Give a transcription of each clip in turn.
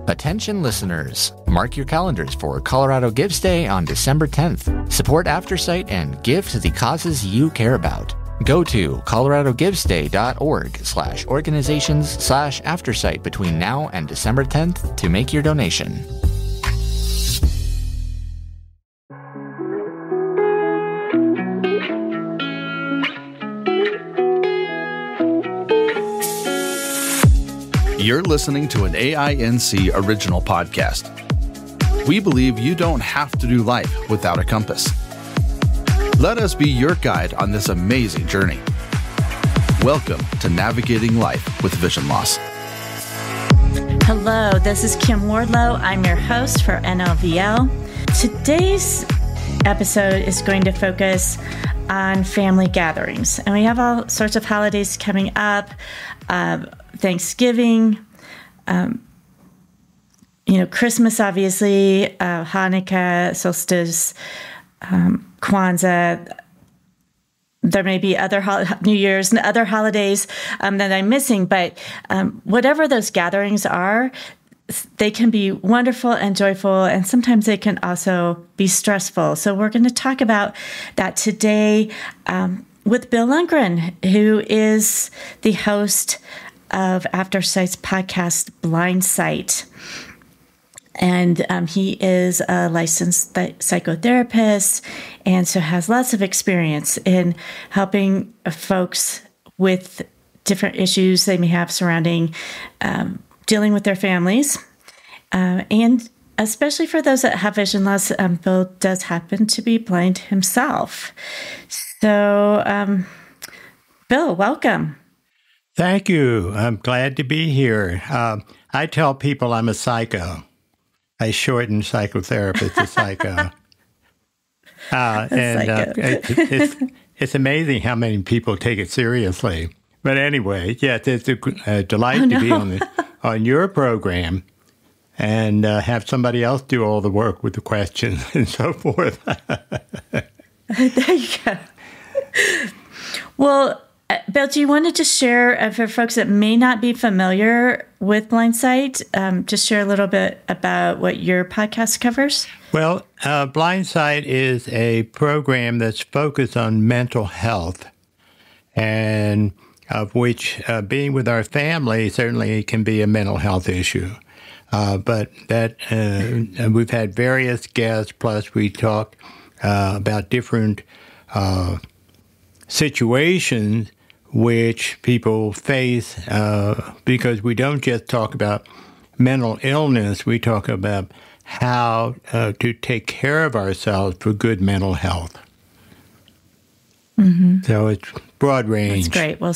Attention listeners, mark your calendars for Colorado Gives Day on December 10th. Support Aftersight and give to the causes you care about. Go to coloradogivesday.org/organizations/Aftersight between now and December 10th to make your donation. You're listening to an AINC original podcast. We believe you don't have to do life without a compass. Let us be your guide on this amazing journey. Welcome to Navigating Life with Vision Loss. Hello, this is Kim Wardlow. I'm your host for NLVL. Today's episode is going to focus on family gatherings. And we have all sorts of holidays coming up. Thanksgiving, Christmas, obviously, Hanukkah, solstice, Kwanzaa. There may be other New Year's and other holidays that I'm missing, but whatever those gatherings are, they can be wonderful and joyful, and sometimes they can also be stressful. So we're going to talk about that today with Bill Lundgren, who is the host of Aftersight's podcast, Blindsight. And he is a licensed psychotherapist, and so has lots of experience in helping folks with different issues they may have surrounding dealing with their families. And especially for those that have vision loss, Bill does happen to be blind himself. So, Bill, welcome. Thank you. I'm glad to be here. I tell people I'm a psycho. I shorten psychotherapist to psycho. It's amazing how many people take it seriously. But anyway, yes, it's a delight to be on your program and have somebody else do all the work with the questions and so forth. There you go. Well, Bill, do you want to just share, for folks that may not be familiar with Blindsight, just share a little bit about what your podcast covers? Well, Blindsight is a program that's focused on mental health, and of which being with our family certainly can be a mental health issue. But that we've had various guests, plus we talk about different situations which people face, because we don't just talk about mental illness, we talk about how to take care of ourselves for good mental health. Mm-hmm. So it's broad range. That's great. Well,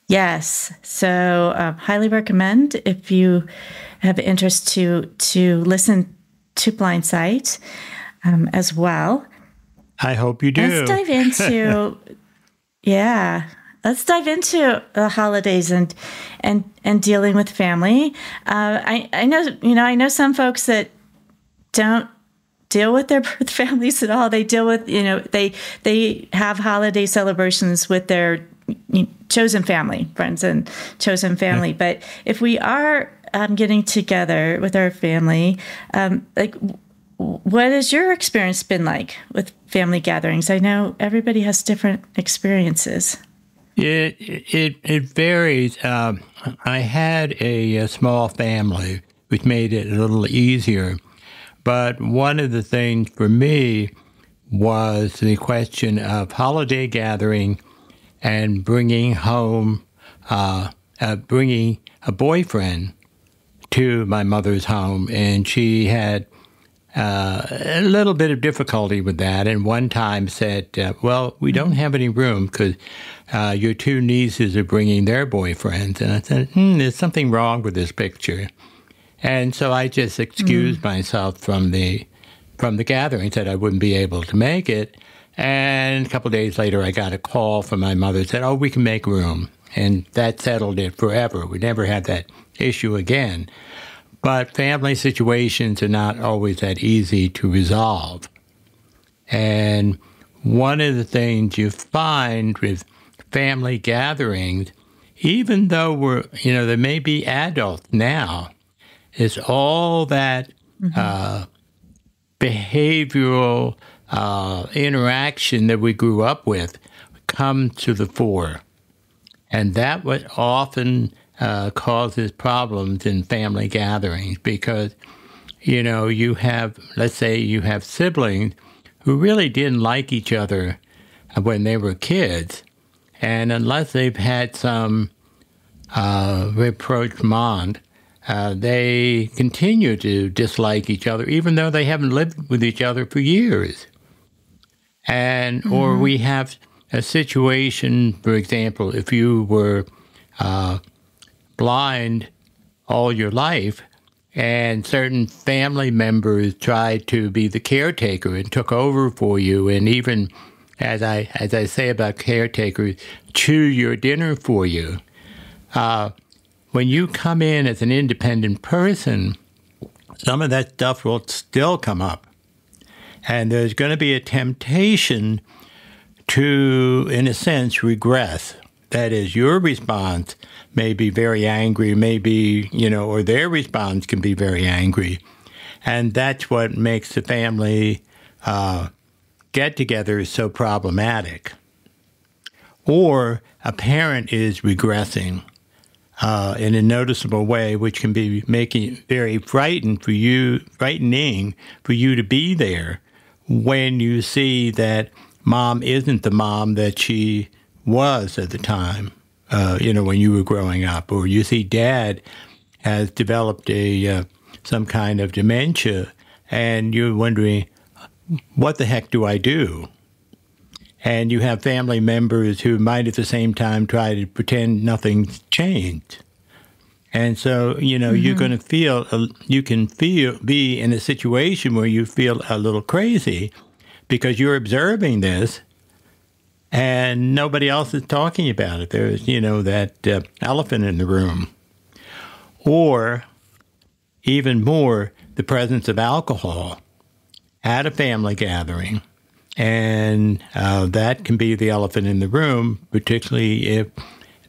yes. So highly recommend if you have interest to listen to Blindsight as well. I hope you do. Let's dive into let's dive into the holidays and dealing with family. I know some folks that don't deal with their birth families at all. They deal with they have holiday celebrations with their chosen family, friends and chosen family. Yeah. But if we are getting together with our family, what has your experience been like with family gatherings? I know everybody has different experiences. It varies. I had a small family, which made it a little easier. But one of the things for me was the question of holiday gathering and bringing home, bringing a boyfriend to my mother's home, and she had a little bit of difficulty with that, and one time said, well, we don't have any room because your two nieces are bringing their boyfriends. And I said, there's something wrong with this picture. And so I just excused myself from the gathering, said I wouldn't be able to make it. And a couple of days later, I got a call from my mother that said, oh, we can make room. And that settled it forever. We never had that issue again. But family situations are not always that easy to resolve. And one of the things you find with family gatherings even though they may be adults now, it's all that behavioral interaction that we grew up with come to the fore. And that what often causes problems in family gatherings because, let's say you have siblings who really didn't like each other when they were kids. And unless they've had some rapprochement, they continue to dislike each other, even though they haven't lived with each other for years. And or we have a situation, for example, if you were blind all your life, and certain family members tried to be the caretaker and took over for you, and even, as I say about caretakers, chew your dinner for you. When you come in as an independent person, some of that stuff will still come up. And there's going to be a temptation to, in a sense, regress. That is, your response may be very angry, maybe, or their response can be very angry. And that's what makes the family get-together so problematic. Or a parent is regressing in a noticeable way, which can be making it very frightening for you to be there when you see that mom isn't the mom that she was at the time, when you were growing up, or you see dad has developed some kind of dementia, and you're wondering, what the heck do I do? And you have family members who might at the same time try to pretend nothing's changed. And so, you're going to be in a situation where you feel a little crazy because you're observing this and nobody else is talking about it. There's, that elephant in the room. Or even more, the presence of alcohol at a family gathering. And that can be the elephant in the room, particularly if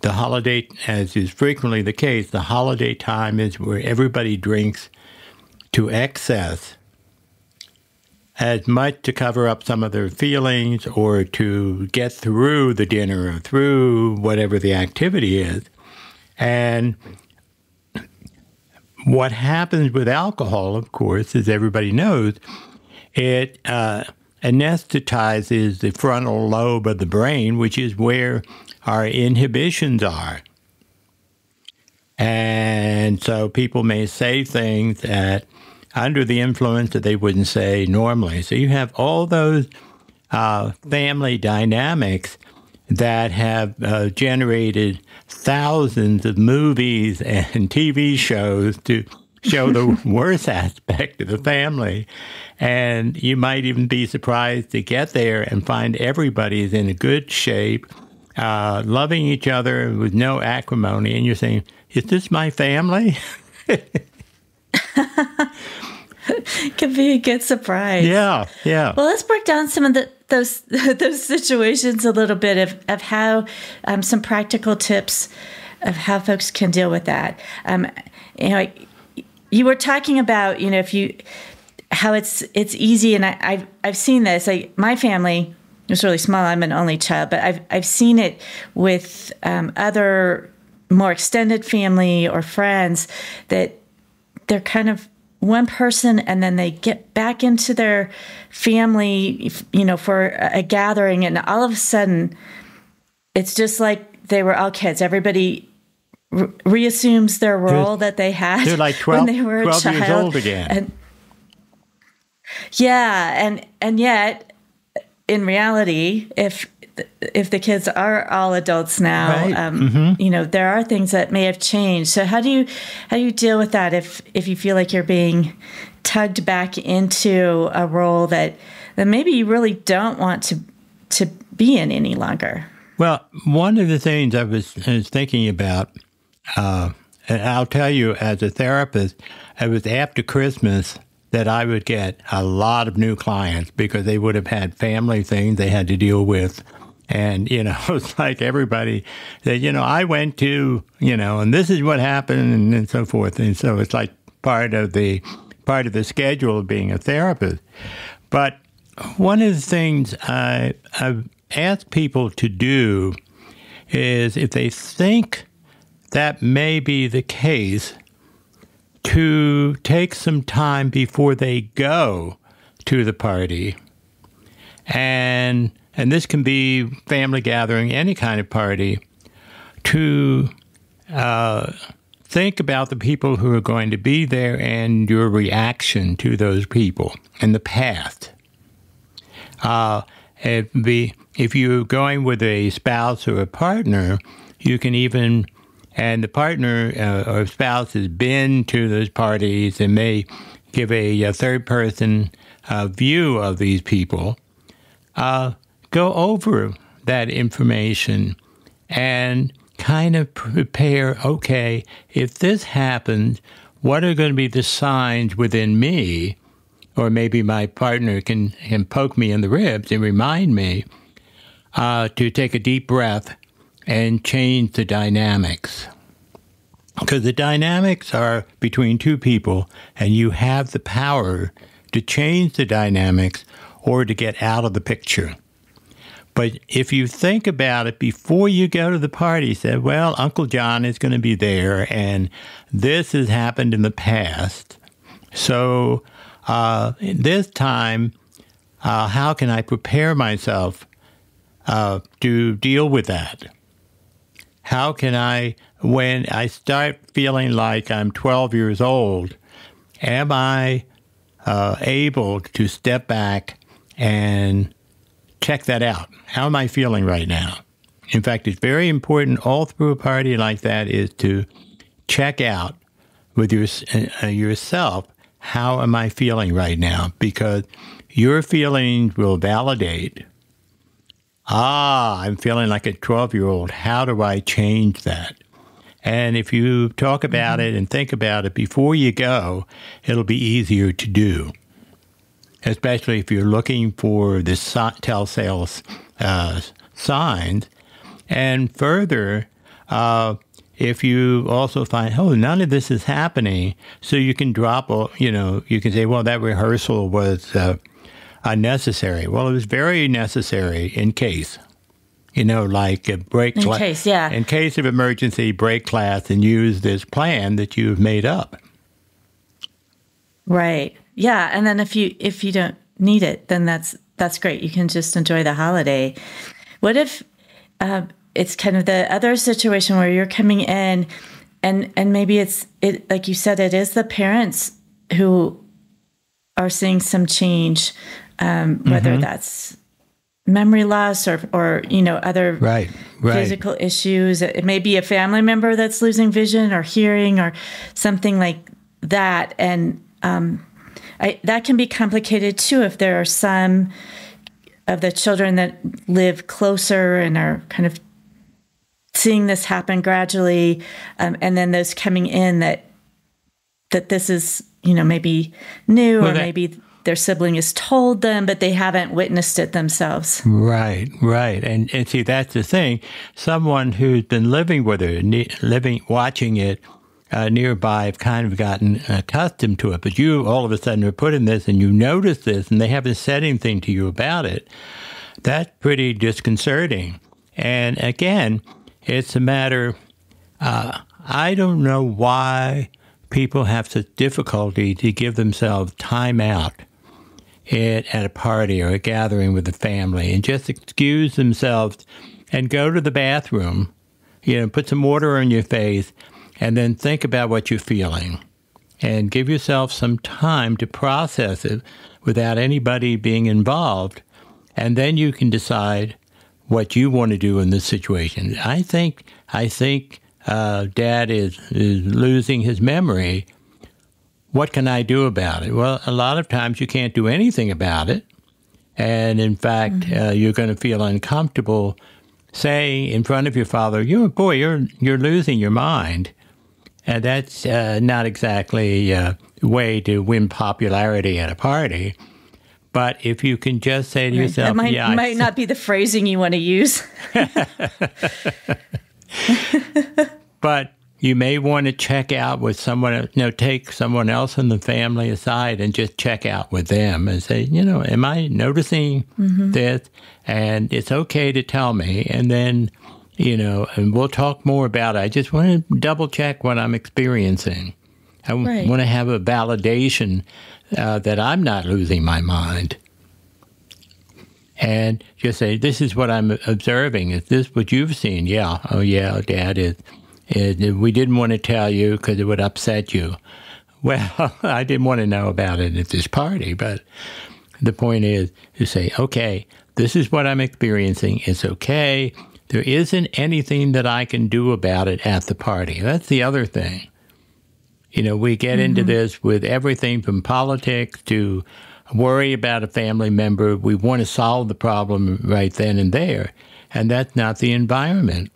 the holiday, as is frequently the case, the holiday time is where everybody drinks to excess, as much to cover up some of their feelings or to get through the dinner or through whatever the activity is. And what happens with alcohol, of course, as everybody knows, it anesthetizes the frontal lobe of the brain, which is where our inhibitions are. And so people may say things that under the influence that they wouldn't say normally. So you have all those family dynamics that have generated thousands of movies and TV shows to show the worst aspect of the family. And you might even be surprised to get there and find everybody is in a good shape, loving each other with no acrimony. And you're saying, is this my family? Could be a good surprise. Yeah. Well, let's break down some of those situations a little bit of how some practical tips of how folks can deal with that. You were talking about how it's easy, and I've seen this. My family is really small. I'm an only child, but I've seen it with other more extended family or friends that they're kind of one person, and then they get back into their family, for a gathering, and all of a sudden, it's just like they were all kids. Everybody reassumes their role that they had they're like 12, when they were a 12 child. years old again. And yet, in reality, if the kids are all adults now, right. There are things that may have changed. So how do you deal with that if you feel like you're being tugged back into a role that maybe you really don't want to be in any longer? Well, one of the things I was thinking about, and I'll tell you, as a therapist, it was after Christmas that I would get a lot of new clients because they would have had family things they had to deal with. And, it's like everybody said, I went to, and this is what happened and so forth. And so it's like part of the schedule of being a therapist. But one of the things I've asked people to do is, if they think that may be the case, to take some time before they go to the party. And this can be family gathering, any kind of party, to think about the people who are going to be there and your reaction to those people in the past. If you're going with a spouse or a partner, you can even, and the partner or spouse has been to those parties and may give a third-person view of these people, go over that information and kind of prepare, okay, if this happens, what are going to be the signs within me? Or maybe my partner can poke me in the ribs and remind me to take a deep breath and change the dynamics. Because the dynamics are between two people, and you have the power to change the dynamics or to get out of the picture. But if you think about it before you go to the party, say, well, Uncle John is going to be there, and this has happened in the past. So this time, how can I prepare myself to deal with that? How can I, when I start feeling like I'm 12 years old, am I able to step back and check that out? How am I feeling right now? In fact, it's very important all through a party like that is to check out with yourself, how am I feeling right now? Because your feelings will validate, I'm feeling like a 12-year-old. How do I change that? And if you talk about it and think about it before you go, it'll be easier to do, especially if you're looking for the telltale signs. And further, if you also find, none of this is happening, so you can drop, you can say, well, that rehearsal was unnecessary. Well, it was very necessary in case, like a break class. In case of emergency, break class and use this plan that you've made up. Right. Yeah. And then if you don't need it, then that's great. You can just enjoy the holiday. What if it's kind of the other situation where you're coming in and maybe it like you said, it is the parents who are seeing some change, whether that's memory loss or other physical issues. It may be a family member that's losing vision or hearing or something like that. And that can be complicated too if there are some of the children that live closer and are kind of seeing this happen gradually, and then those coming in that this is, maybe new, or maybe their sibling has told them, but they haven't witnessed it themselves. Right. And see, that's the thing. Someone who's been living with her, watching it nearby, have kind of gotten accustomed to it. But you all of a sudden are put in this and you notice this and they haven't said anything to you about it. That's pretty disconcerting. And again, it's a matter, I don't know why people have such difficulty to give themselves time out at a party or a gathering with the family and just excuse themselves and go to the bathroom, put some water on your face and then think about what you're feeling and give yourself some time to process it without anybody being involved. And then you can decide what you want to do in this situation. I think Dad is losing his memory. What can I do about it? Well, a lot of times you can't do anything about it. And in fact, you're going to feel uncomfortable saying in front of your father, you're losing your mind. And that's not exactly a way to win popularity at a party. But if you can just say to yourself, that might not be the phrasing you want to use. But you may want to check out with someone, take someone else in the family aside and just check out with them and say, am I noticing this? And it's okay to tell me. And then, and we'll talk more about it. I just want to double check what I'm experiencing. I want to have a validation that I'm not losing my mind. And just say, this is what I'm observing. Is this what you've seen? Yeah. Oh, yeah, Dad. We didn't want to tell you because it would upset you. Well, I didn't want to know about it at this party. But the point is to say, okay, this is what I'm experiencing. It's okay. There isn't anything that I can do about it at the party. That's the other thing. We get into this with everything from politics to worry about a family member. We want to solve the problem right then and there, and that's not the environment.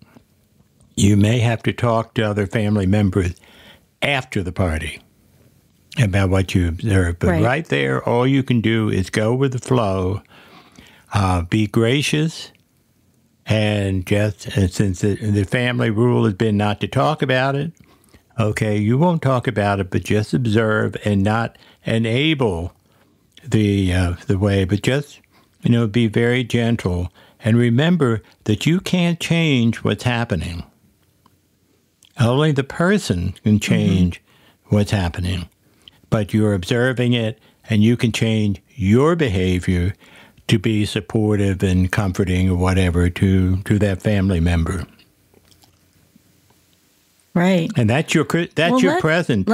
You may have to talk to other family members after the party about what you observed. But right there, all you can do is go with the flow, be gracious, and since the family rule has been not to talk about it, okay, you won't talk about it, but just observe and not enable the way, but just, be very gentle. And remember that you can't change what's happening. Only the person can change what's happening. But you're observing it, and you can change your behavior to be supportive and comforting or whatever to that family member. Right. And that's your present.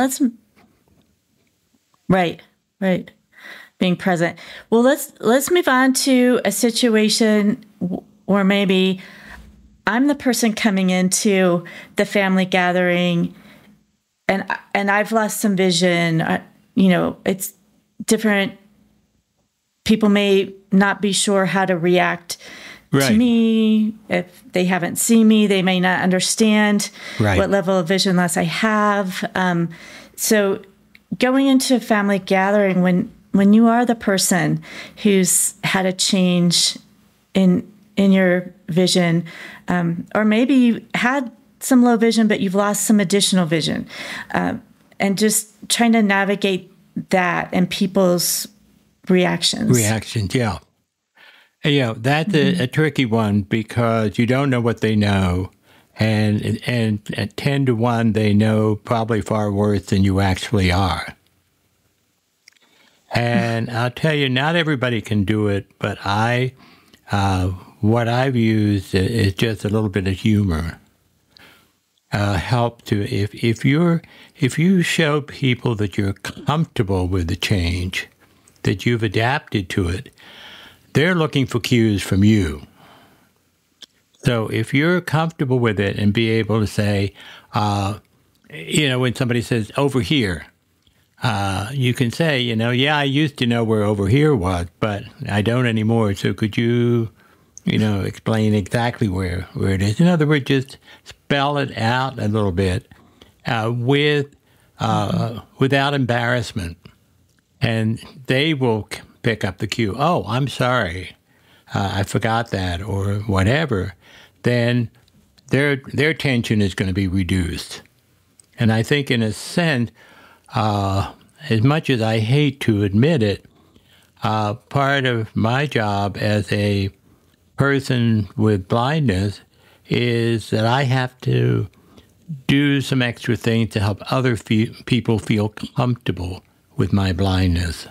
Right. Being present. Well, let's move on to a situation where maybe I'm the person coming into the family gathering, and I've lost some vision. It's different. People may not be sure how to react to me. If they haven't seen me, they may not understand what level of vision loss I have. So going into a family gathering, when you are the person who's had a change in your vision, or maybe you had some low vision, but you've lost some additional vision, and just trying to navigate that and people's reactions. Yeah. Yeah, that's a tricky one because you don't know what they know. And at 10 to 1, they know probably far worse than you actually are. And I'll tell you, not everybody can do it, but what I've used is just a little bit of humor. Help to, if you show people that you're comfortable with the change, that you've adapted to it, they're looking for cues from you. So if you're comfortable with it and be able to say, when somebody says, over here, you can say, yeah, I used to know where over here was, but I don't anymore. So could you, explain exactly where it is? In other words, just spell it out a little bit without embarrassment. And they will pick up the cue. Oh, I'm sorry. I forgot that or whatever. Then their tension is going to be reduced. And I think in a sense, as much as I hate to admit it, part of my job as a person with blindness is that I have to do some extra things to help other people feel comfortable with my blindness.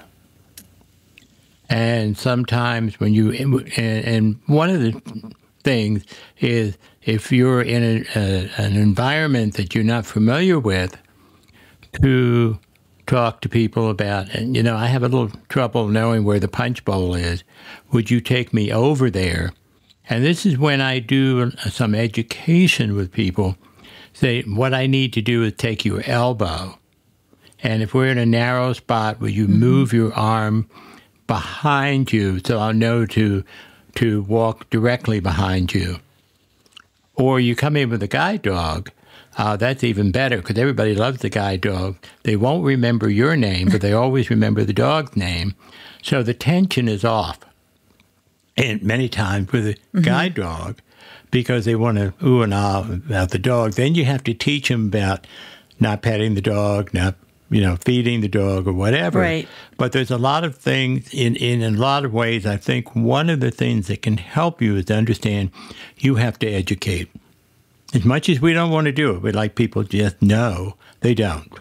And sometimes and one of the things is if you're in an environment that you're not familiar with, to talk to people about, and I have a little trouble knowing where the punch bowl is. Would you take me over there? And this is when I do some education with people. Say, what I need to do is take your elbow. And if we're in a narrow spot, will you move your arm behind you so I'll know to walk directly behind you? Or you come in with a guide dog, that's even better because everybody loves the guide dog. They won't remember your name, but they always remember the dog's name. So the tension is off. And many times with a guide dog, because they want to ooh and ah about the dog, then you have to teach them about not petting the dog, not feeding the dog or whatever. Right. But there's a lot of things, in a lot of ways, I think one of the things that can help you is to understand you have to educate. As much as we don't want to do it, we like people just know, they don't.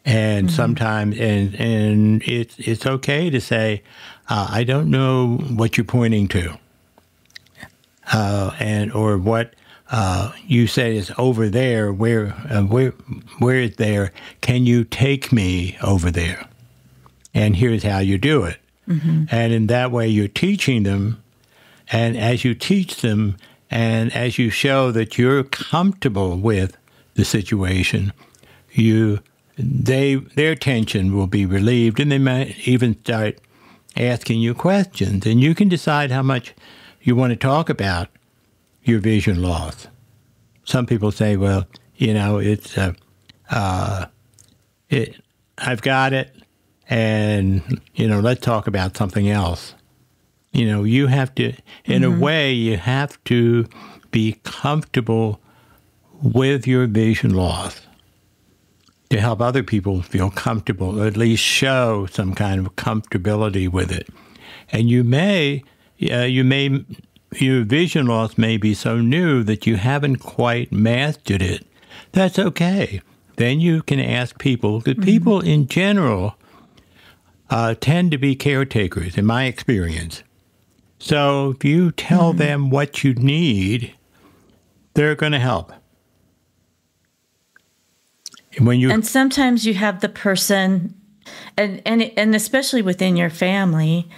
And sometimes, and it's okay to say, I don't know what you're pointing to. Or what you say is over there, where is there? Can you take me over there? And here's how you do it. And in that way, you're teaching them. And as you teach them, and as you show that you're comfortable with the situation, their tension will be relieved, and they might even start asking you questions. And you can decide how much you want to talk about your vision loss. Some people say, well, it's I've got it, and let's talk about something else. You have to, in a way, you have to be comfortable with your vision loss to help other people feel comfortable, or at least show some kind of comfortability with it. And your vision loss may be so new that you haven't quite mastered it. That's okay. Then you can ask people, because people in general tend to be caretakers, in my experience. So if you tell them what you need, they're going to help. And sometimes you have the person, and especially within your family,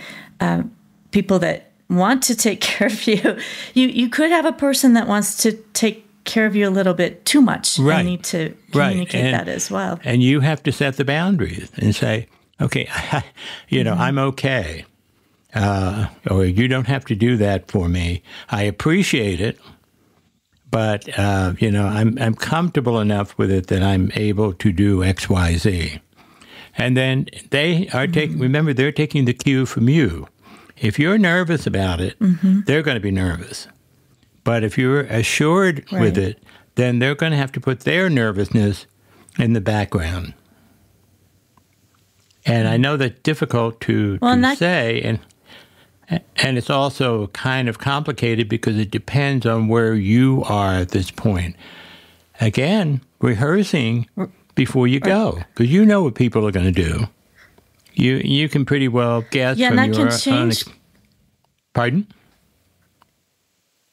people that want to take care of you. You could have a person that wants to take care of you a little bit too much. Right. You need to communicate that as well. And you have to set the boundaries and say, okay, I'm okay. Or you don't have to do that for me. I appreciate it, but I'm comfortable enough with it that I'm able to do X, Y, Z. And then they are remember, they're taking the cue from you. If you're nervous about it, they're going to be nervous. But if you're assured with it, then they're going to have to put their nervousness in the background. And I know that's difficult to say, and it's also kind of complicated because it depends on where you are at this point. Again, rehearsing before you go, because you know what people are going to do. You can pretty well guess from your can change. Pardon?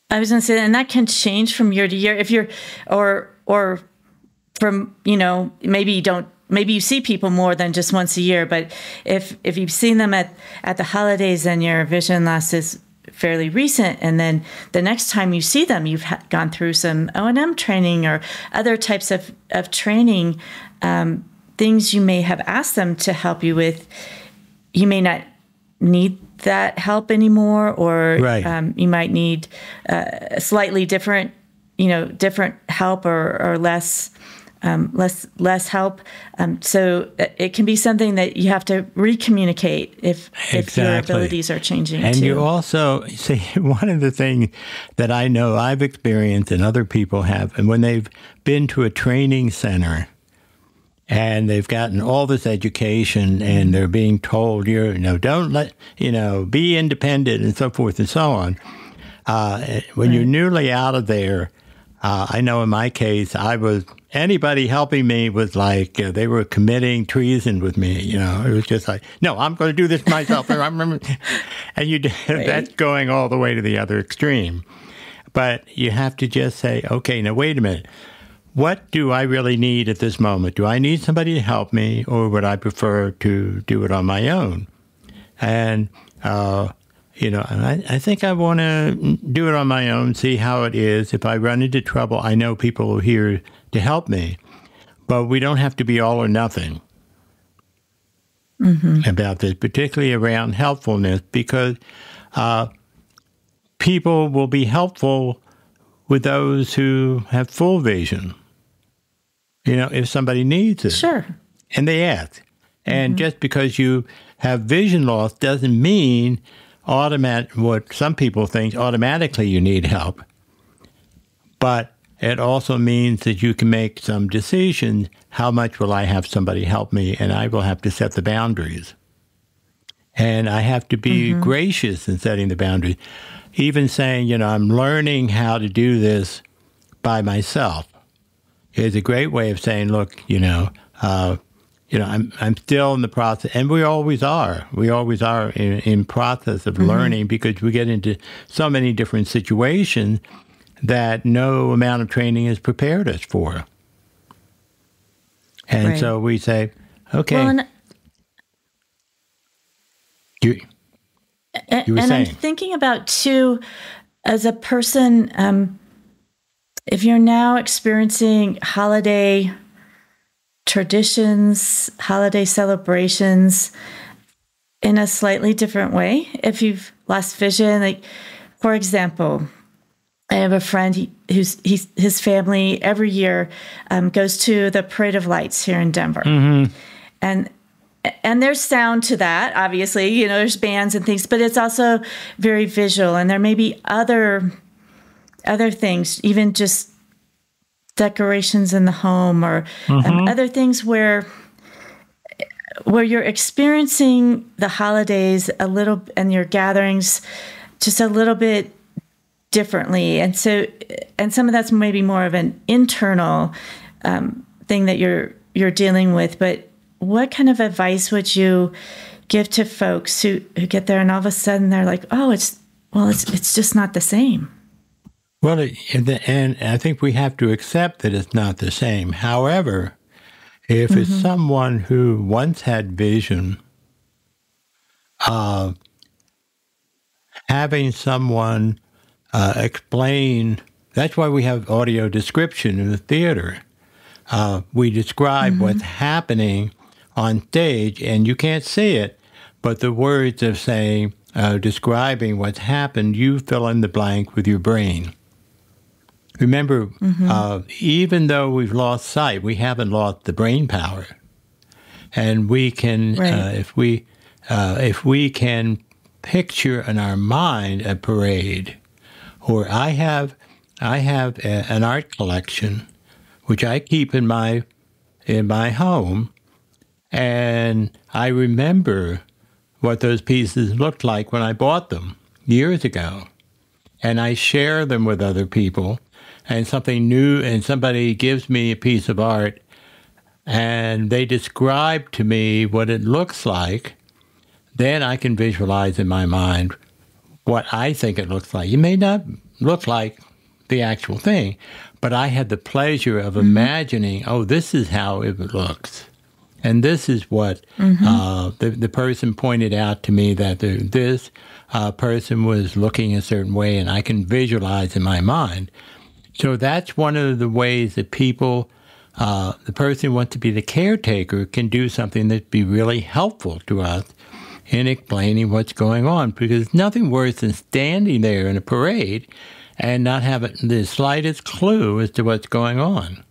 I was going to say, and that can change from year to year. If you're, or from, maybe you see people more than just once a year, but if you've seen them at the holidays and your vision loss is fairly recent, and then the next time you see them, you've gone through some O&M training or other types of training, things you may have asked them to help you with, you may not need that help anymore, or you might need a slightly different, different help or less help. So it can be something that you have to recommunicate if your abilities are changing and too. You also see, one of the things that I know I've experienced and other people have, and when they've been to a training center and they've gotten all this education and they're being told, don't let, be independent and so forth and so on. When you're newly out of there, I know in my case, anybody helping me was like, they were committing treason with me. It was just like, no, I'm going to do this myself. I remember, and that's going all the way to the other extreme. But you have to just say, okay, now wait a minute. What do I really need at this moment? Do I need somebody to help me, or would I prefer to do it on my own? And, I think I want to do it on my own, see how it is. If I run into trouble, I know people are here to help me. But we don't have to be all or nothing about this, particularly around helpfulness, because people will be helpful with those who have full vision. If somebody needs it. Sure. And they ask. And just because you have vision loss doesn't mean what some people think automatically you need help. But it also means that you can make some decisions. How much will I have somebody help me? And I will have to set the boundaries. And I have to be gracious in setting the boundaries. Even saying, I'm learning how to do this by myself is a great way of saying, look, I'm still in the process, and we always are. We always are in process of learning, because we get into so many different situations that no amount of training has prepared us for. And so we say, okay. Well, you were saying. I'm thinking about, too, as a person, if you're now experiencing holiday traditions, holiday celebrations in a slightly different way, if you've lost vision, like, for example, I have a friend his family every year goes to the Parade of Lights here in Denver. And there's sound to that, obviously, there's bands and things, but it's also very visual. And there may be other things, even just decorations in the home, or other things where you're experiencing the holidays a little, and your gatherings just a little bit differently. And some of that's maybe more of an internal thing that you're dealing with. But what kind of advice would you give to folks who get there and all of a sudden they're like, oh, it's just not the same? Well, and I think we have to accept that it's not the same. However, if it's someone who once had vision, having someone explain, that's why we have audio description in the theater. We describe what's happening on stage, and you can't see it, but the words of saying, describing what's happened, you fill in the blank with your brain. Remember, even though we've lost sight, we haven't lost the brain power. And we can, if we can picture in our mind a parade, or I have an art collection, which I keep in my home, and I remember what those pieces looked like when I bought them years ago, and I share them with other people. And something new, and somebody gives me a piece of art, and they describe to me what it looks like, then I can visualize in my mind what I think it looks like. It may not look like the actual thing, but I had the pleasure of imagining, oh, this is how it looks. And this is what the person pointed out to me, that this person was looking a certain way, and I can visualize in my mind. So that's one of the ways that people, the person who wants to be the caretaker, can do something that'd be really helpful to us in explaining what's going on. Because nothing worse than standing there in a parade and not having the slightest clue as to what's going on.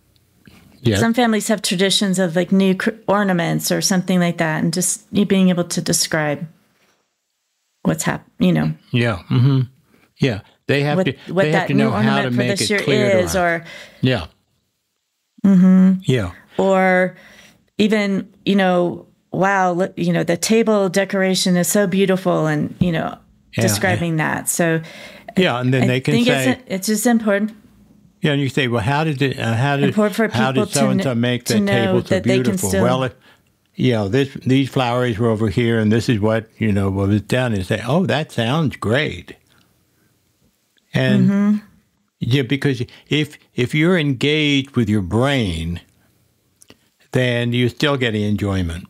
Yes. Some families have traditions of like new ornaments or something like that, and just you being able to describe what's happening, Yeah. Yeah. They have to know how to make it clear is, or yeah. Yeah. Or even, wow, the table decoration is so beautiful, and describing that. So and then they can say it's just important. Yeah, and you say, well, how did so and so make that table so beautiful? Well, these flowers were over here, and this is what what was done. And say, oh, that sounds great. And because if you're engaged with your brain, then you still get enjoyment.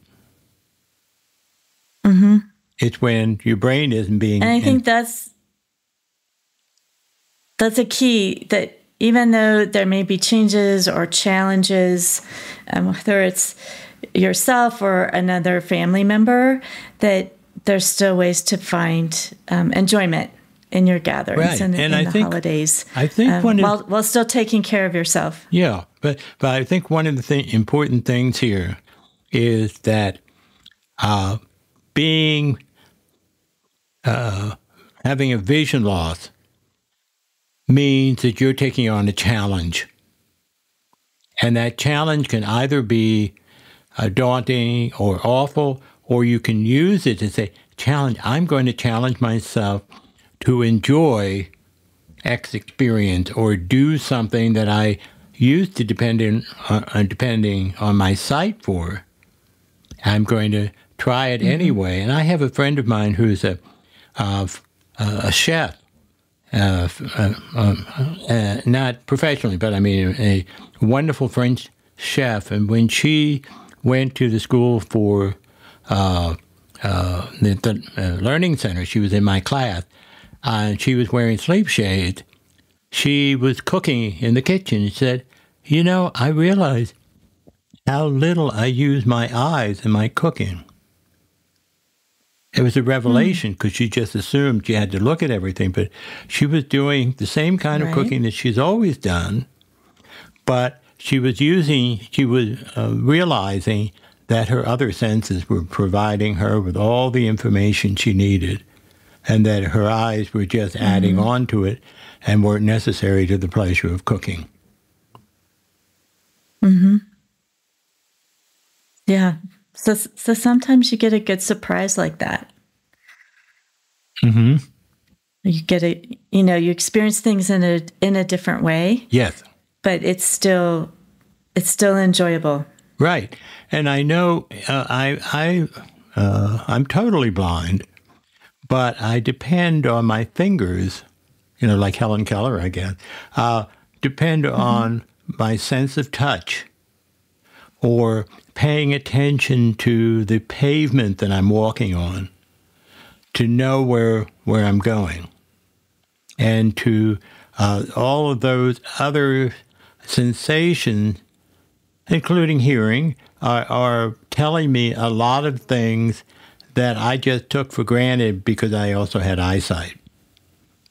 It's when your brain isn't being. And I think that's a key, that even though there may be changes or challenges, whether it's yourself or another family member, that there's still ways to find enjoyment in your gatherings Right. and And in I the think- holidays. I think while still taking care of yourself. Yeah, but I think one of the important things here is that having a vision loss means that you're taking on a challenge. And that challenge can either be daunting or awful, or you can use it to say, I'm going to challenge myself to enjoy X experience or do something that I used to depending on my sight for. I'm going to try it anyway. And I have a friend of mine who's a chef, not professionally, but I mean a wonderful French chef. And when she went to the school for the learning center, she was in my class, and she was wearing sleep shades. She was cooking in the kitchen and said, I realized how little I use my eyes in my cooking. It was a revelation because she just assumed she had to look at everything, but she was doing the same kind of cooking that she's always done, but she was realizing that her other senses were providing her with all the information she needed, and that her eyes were just adding on to it and weren't necessary to the pleasure of cooking. Mm-hmm. Yeah. So sometimes you get a good surprise like that. Mm-hmm. You experience things in a different way. Yes. But it's still enjoyable. Right. And I know I'm totally blind, but I depend on my fingers, like Helen Keller, I guess, depend on my sense of touch or paying attention to the pavement that I'm walking on to know where I'm going. And to all of those other sensations, including hearing, are telling me a lot of things that I just took for granted because I also had eyesight.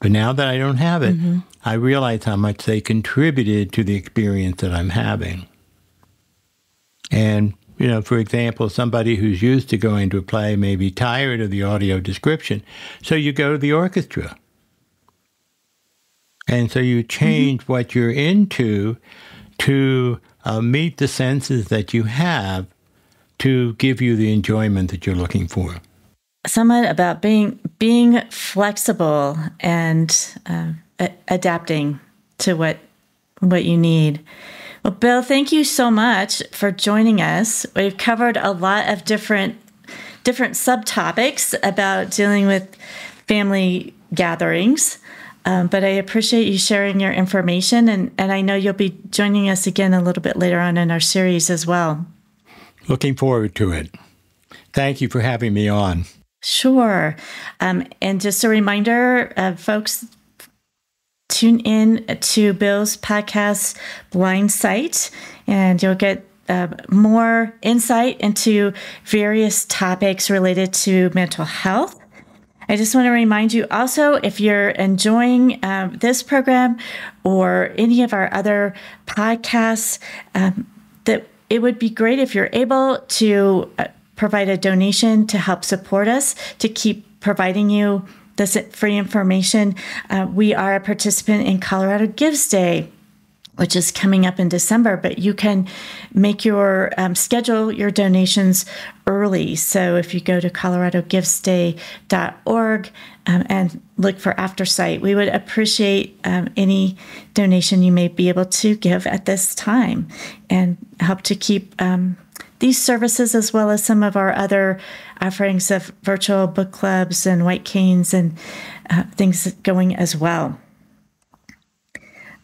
But now that I don't have it, I realize how much they contributed to the experience that I'm having. And, for example, somebody who's used to going to a play may be tired of the audio description, so you go to the orchestra. And so you change what you're into to meet the senses that you have to give you the enjoyment that you're looking for. Somewhat about being flexible and adapting to what you need. Well, Bill, thank you so much for joining us. We've covered a lot of different subtopics about dealing with family gatherings. But I appreciate you sharing your information, and I know you'll be joining us again a little bit later on in our series as well. Looking forward to it. Thank you for having me on. Sure. And just a reminder, folks, tune in to Bill's podcast, Blindsight, and you'll get more insight into various topics related to mental health. I just want to remind you also, if you're enjoying this program or any of our other podcasts, that it would be great if you're able to provide a donation to help support us, to keep providing you this free information. We are a participant in Colorado Gives Day, which is coming up in December, but you can make your schedule your donations early. So if you go to coloradogivesday.org and look for Aftersight, we would appreciate any donation you may be able to give at this time and help to keep these services, as well as some of our other offerings of virtual book clubs and white canes and things going as well.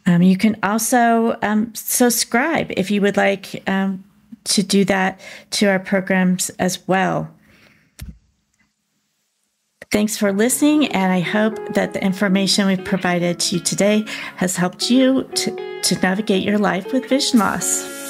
You can also subscribe if you would like to do that to our programs as well. Thanks for listening, and I hope that the information we've provided to you today has helped you to navigate your life with vision loss.